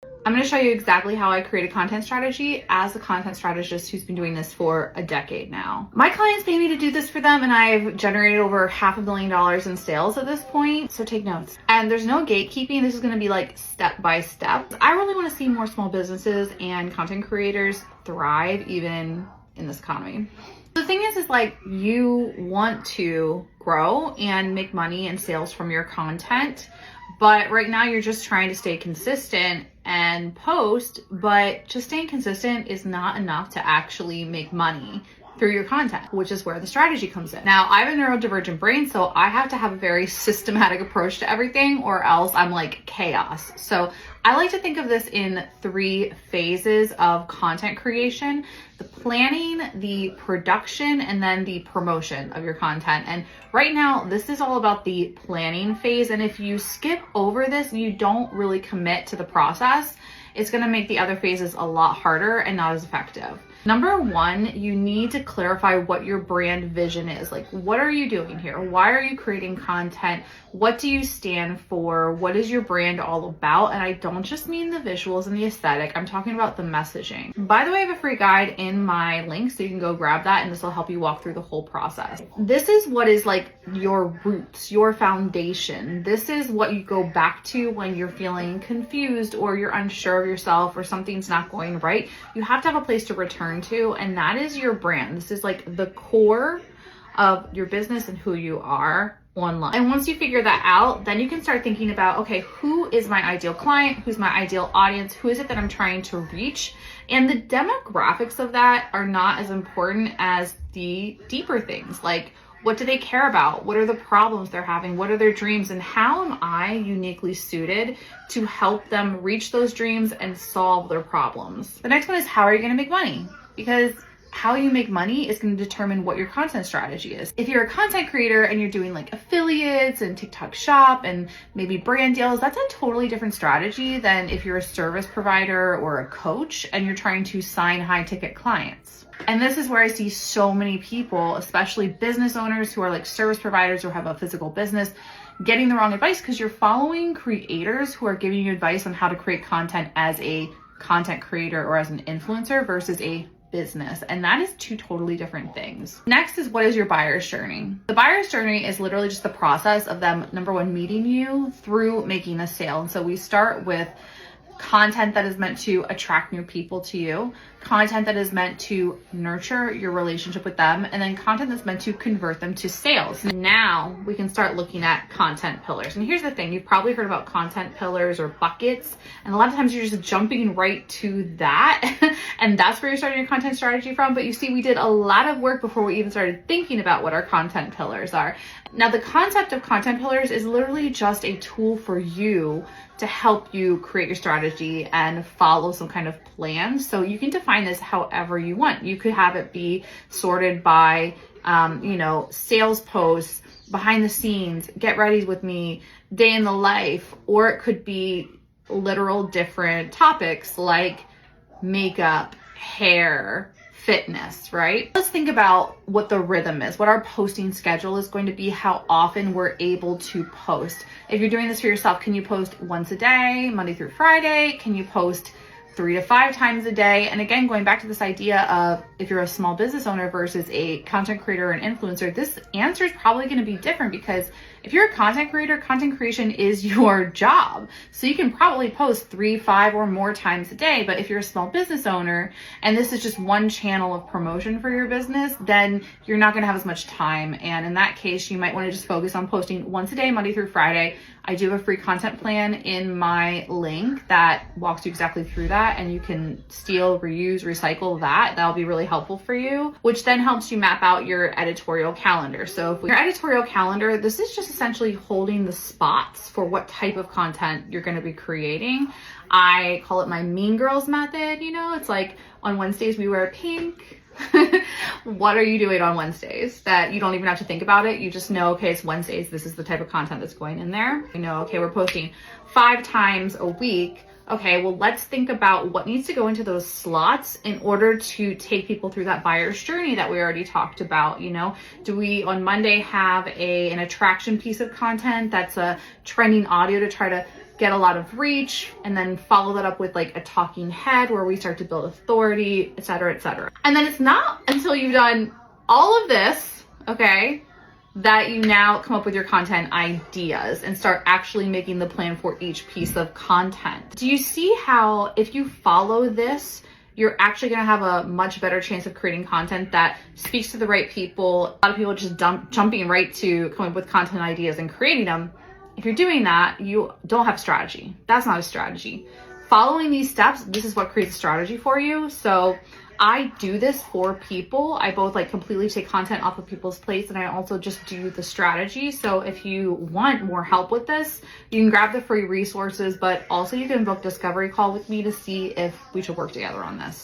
I'm going to show you exactly how I create a content strategy as a content strategist who's been doing this for a decade now. My clients pay me to do this for them, and I've generated over $500,000 in sales at this point, so take notes. And there's no gatekeeping. This is going to be like step by step. I really want to see more small businesses and content creators thrive even in this economy. The thing is like you want to grow and make money and sales from your content, but right now you're just trying to stay consistent and post, but just staying consistent is not enough to actually make money through your content, which is where the strategy comes in. Now, I have a neurodivergent brain, so I have to have a very systematic approach to everything or else I'm like chaos. So I like to think of this in 3 phases of content creation: the planning, the production, and then the promotion of your content. And right now, this is all about the planning phase. And if you skip over this, you don't really commit to the process, it's gonna make the other phases a lot harder and not as effective. Number 1, you need to clarify what your brand vision is. Like, what are you doing here? Why are you creating content? What do you stand for? What is your brand all about? And I don't just mean the visuals and the aesthetic, I'm talking about the messaging. By the way, I have a free guide in my link, so you can go grab that and this will help you walk through the whole process. This is what is like your roots, your foundation. This is what you go back to when you're feeling confused or you're unsure of yourself or something's not going right. You have to have a place to return to, and that is your brand. This is like the core of your business and who you are online. And once you figure that out, then you can start thinking about, okay, who is my ideal client? Who's my ideal audience? Who is it that I'm trying to reach? And the demographics of that are not as important as the deeper things. Like, what do they care about? What are the problems they're having? What are their dreams? And how am I uniquely suited to help them reach those dreams and solve their problems? The next one is, how are you going to make money? Because how you make money is going to determine what your content strategy is. If you're a content creator and you're doing like affiliates and TikTok shop and maybe brand deals, that's a totally different strategy than if you're a service provider or a coach and you're trying to sign high ticket clients. And this is where I see so many people, especially business owners who are like service providers or have a physical business, getting the wrong advice because you're following creators who are giving you advice on how to create content as a content creator or as an influencer versus a business. And that is 2 totally different things. Next is, what is your buyer's journey? The buyer's journey is literally just the process of them, number 1, meeting you through making a sale. And so we start with content that is meant to attract new people to you, content that is meant to nurture your relationship with them, and then content that's meant to convert them to sales. Now we can start looking at content pillars. And here's the thing, you've probably heard about content pillars or buckets, and a lot of times you're just jumping right to that and that's where you're starting your content strategy from. But you see, we did a lot of work before we even started thinking about what our content pillars are. Now, the concept of content pillars is literally just a tool for you to help you create your strategy and follow some kind of plan. So you can define this however you want. You could have it be sorted by, sales posts, behind the scenes, get ready with me, day in the life, or it could be literal different topics like makeup, hair, fitness, right? Let's think about what the rhythm is, what our posting schedule is going to be, how often we're able to post. If you're doing this for yourself, can you post once a day, Monday through Friday? Can you post 3 to 5 times a day? And again, going back to this idea of if you're a small business owner versus a content creator or an influencer, this answer is probably going to be different, because if you're a content creator, content creation is your job. So you can probably post 3, 5, or more times a day. But if you're a small business owner and this is just one channel of promotion for your business, then you're not going to have as much time. And in that case, you might want to just focus on posting once a day, Monday through Friday. I do have a free content plan in my link that walks you exactly through that, and you can steal, reuse, recycle that. That'll be really helpful for you, which then helps you map out your editorial calendar. So if your editorial calendar, this is just essentially holding the spots for what type of content you're going to be creating. I call it my Mean Girls method. It's like on Wednesdays we wear pink. What are you doing on Wednesdays that you don't even have to think about it? You just know, okay, it's Wednesdays. This is the type of content that's going in there. Okay, we're posting 5 times a week. Okay, well, let's think about what needs to go into those slots in order to take people through that buyer's journey that we already talked about. Do we on Monday have an attraction piece of content that's a trending audio to try to get a lot of reach, and then follow that up with like a talking head where we start to build authority, etc., etc. And then it's not until you've done all of this, okay, that you now come up with your content ideas and start actually making the plan for each piece of content. Do you see how if you follow this, you're actually going to have a much better chance of creating content that speaks to the right people? A lot of people just jumping right to coming up with content ideas and creating them. If you're doing that, you don't have strategy. That's not a strategy. Following these steps, this is what creates a strategy for you. So I do this for people. I both like completely take content off of people's plates, and I also just do the strategy. So if you want more help with this, you can grab the free resources, but also you can book a discovery call with me to see if we should work together on this.